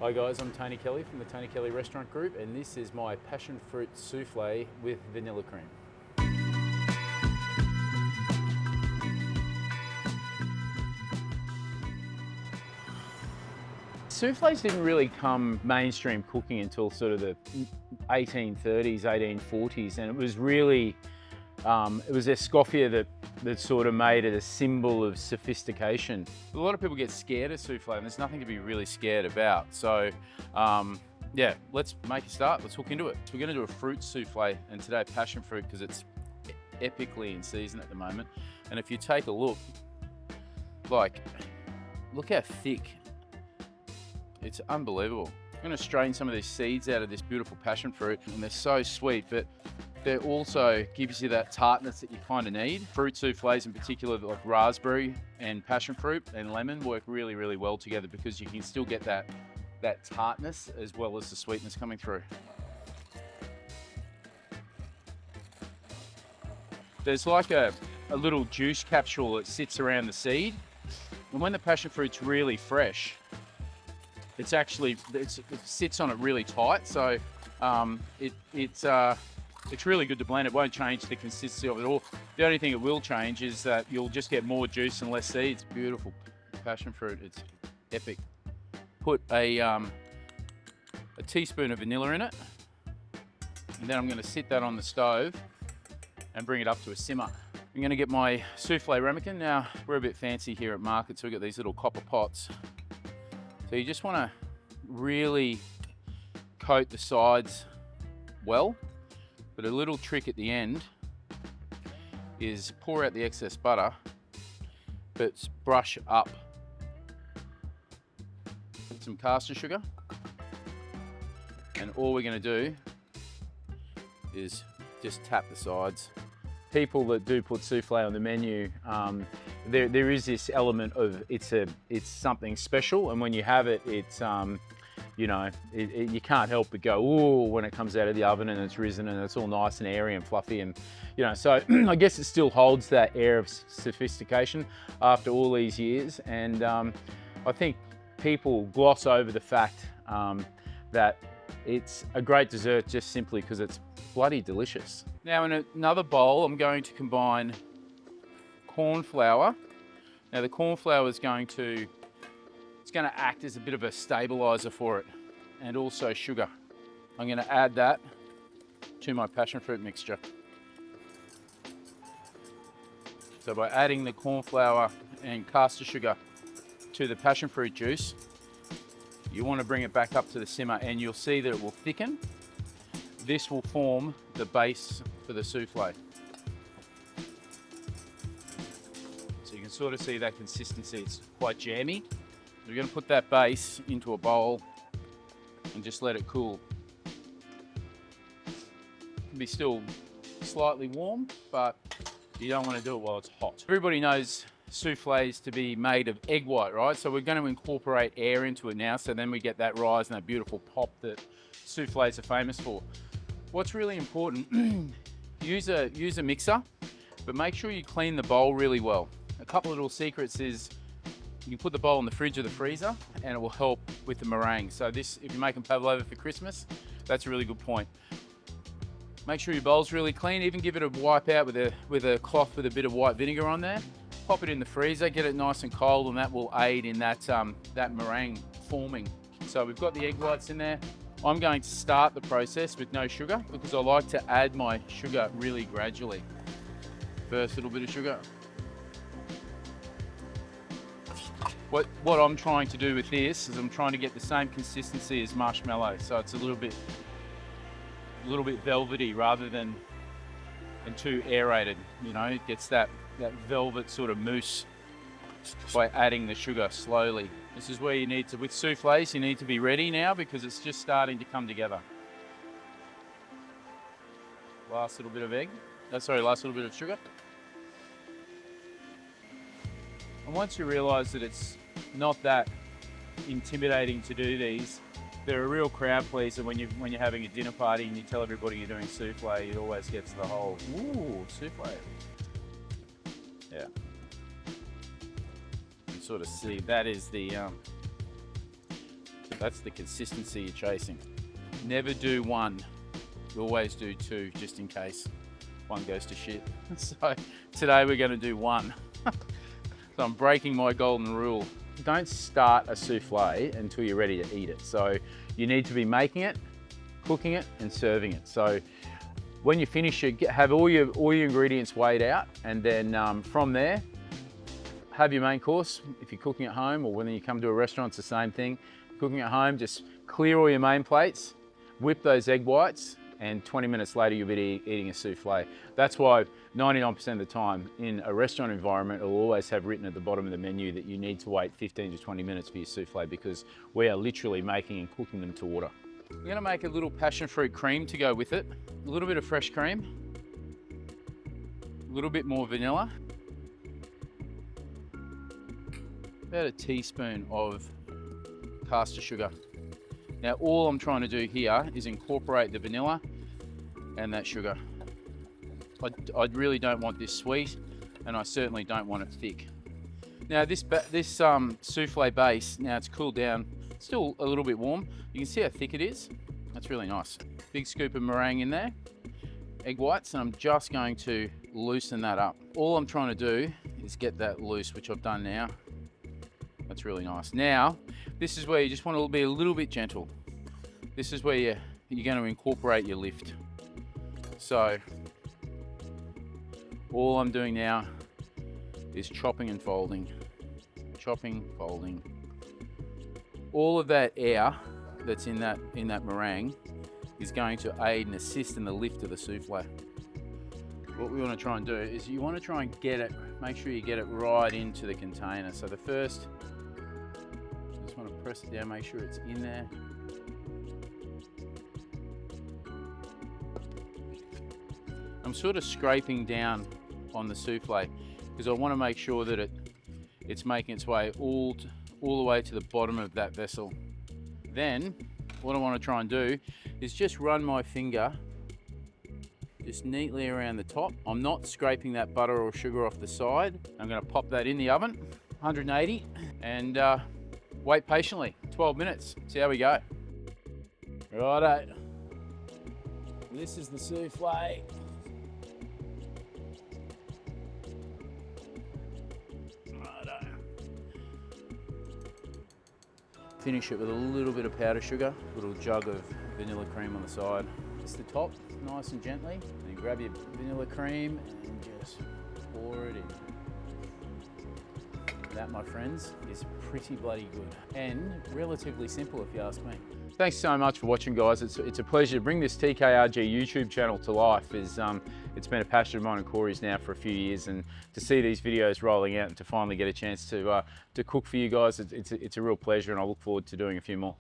Hi guys, I'm Tony Kelly from the Tony Kelly Restaurant Group, and this is my passion fruit souffle with vanilla cream. Souffles didn't really come mainstream cooking until sort of the 1830s, 1840s, and it was really, it was Escoffier that sort of made it a symbol of sophistication. A lot of people get scared of souffle, and there's nothing to be really scared about. So, yeah, let's make a start. Let's hook into it. So we're going to do a fruit souffle, and today passion fruit because it's epically in season at the moment. And if you take a look, look how thick. It's unbelievable. I'm going to strain some of these seeds out of this beautiful passion fruit, and they're so sweet, but they also gives you that tartness that you kind of need. Fruit souffles in particular, like raspberry and passion fruit and lemon, work really, really well together because you can still get that tartness as well as the sweetness coming through. There's like a little juice capsule that sits around the seed, and when the passion fruit's really fresh, it sits on it really tight, so it's really good to blend. It won't change the consistency of it all. The only thing it will change is that you'll just get more juice and less seeds. Beautiful passion fruit, it's epic. Put a teaspoon of vanilla in it, and then I'm going to sit that on the stove and bring it up to a simmer. I'm going to get my souffle ramekin. Now, we're a bit fancy here at Market, so we've got these little copper pots. So you just want to really coat the sides well, but a little trick at the end is pour out the excess butter, but brush up. Put some caster sugar, and all we're going to do is just tap the sides. People that do put souffle on the menu, there is this element of it's something special, and when you have it, it's you can't help but go ooh when it comes out of the oven and it's risen and it's all nice and airy and fluffy, and so I guess it still holds that air of sophistication after all these years, and I think people gloss over the fact that it's a great dessert just simply because it's bloody delicious. Now in another bowl, I'm going to combine corn flour. Now the corn flour is going to act as a bit of a stabilizer for it, and also sugar. I'm going to add that to my passion fruit mixture. So by adding the corn flour and caster sugar to the passion fruit juice, you want to bring it back up to the simmer, and you'll see that it will thicken. This will form the base for the souffle. So you can sort of see that consistency, it's quite jammy. We're going to put that base into a bowl and just let it cool. It can be still slightly warm, but you don't want to do it while it's hot. Everybody knows souffles to be made of egg white, right? So we're going to incorporate air into it now, so then we get that rise and that beautiful pop that souffles are famous for. What's really important, use a mixer, but make sure you clean the bowl really well. A couple of little secrets is you can put the bowl in the fridge or the freezer, and it will help with the meringue. So this, if you're making pavlova for Christmas, that's a really good point. Make sure your bowl's really clean. Even give it a wipe out with a cloth with a bit of white vinegar on there. Pop it in the freezer, get it nice and cold, and that will aid in that meringue forming. So we've got the egg whites in there. I'm going to start the process with no sugar because I like to add my sugar really gradually. First little bit of sugar. What I'm trying to do with this is I'm trying to get the same consistency as marshmallow, so it's a little bit velvety rather than too aerated. It gets that velvet sort of mousse by adding the sugar slowly. This is where you need to, with souffles, you need to be ready now because it's just starting to come together. Last little bit of sugar. And once you realise that it's not that intimidating to do these, they're a real crowd pleaser when you're having a dinner party and you tell everybody you're doing souffle. It always gets the whole ooh souffle. Yeah. You can sort of see that is the That's the consistency you're chasing. Never do one, you always do two, just in case one goes to shit. So today we're going to do one. So I'm breaking my golden rule. Don't start a souffle until you're ready to eat it. So you need to be making it, cooking it, and serving it. So when you finish it, have all your ingredients weighed out, and then from there, have your main course. If you're cooking at home, or when you come to a restaurant, it's the same thing. Cooking at home, just clear all your main plates, whip those egg whites, and 20 minutes later you'll be eating a souffle. That's why 99% of the time in a restaurant environment, it'll always have written at the bottom of the menu that you need to wait 15 to 20 minutes for your souffle, because we are literally making and cooking them to order. We're going to make a little passion fruit cream to go with it. A little bit of fresh cream, a little bit more vanilla, about a teaspoon of caster sugar. Now all I'm trying to do here is incorporate the vanilla and that sugar. I really don't want this sweet, and I certainly don't want it thick. Now this souffle base, now it's cooled down, still a little bit warm. You can see how thick it is. That's really nice. Big scoop of meringue in there, egg whites, and I'm just going to loosen that up. All I'm trying to do is get that loose, which I've done now. That's really nice. Now, this is where you just want to be a little bit gentle. This is where you're going to incorporate your lift. So, all I'm doing now is chopping and folding. Chopping, folding. All of that air that's in that meringue is going to aid and assist in the lift of the souffle. What we want to try and do is you want to try and get it, make sure you get it right into the container. So the first, just want to press it down, make sure it's in there. I'm sort of scraping down on the souffle because I want to make sure that it's making its way all the way to the bottom of that vessel. Then what I want to try and do is just run my finger just neatly around the top. I'm not scraping that butter or sugar off the side. I'm going to pop that in the oven, 180, and wait patiently, 12 minutes. See how we go. Righto. This is the souffle. Righto. Finish it with a little bit of powdered sugar, a little jug of vanilla cream on the side. Just the top, nice and gently. Then grab your vanilla cream and just pour it in. That, my friends, is pretty bloody good and relatively simple if you ask me. Thanks so much for watching, guys. It's a pleasure to bring this TKRG YouTube channel to life. It's been a passion of mine and Corey's now for a few years, and to see these videos rolling out and to finally get a chance to cook for you guys, it's a real pleasure, and I look forward to doing a few more.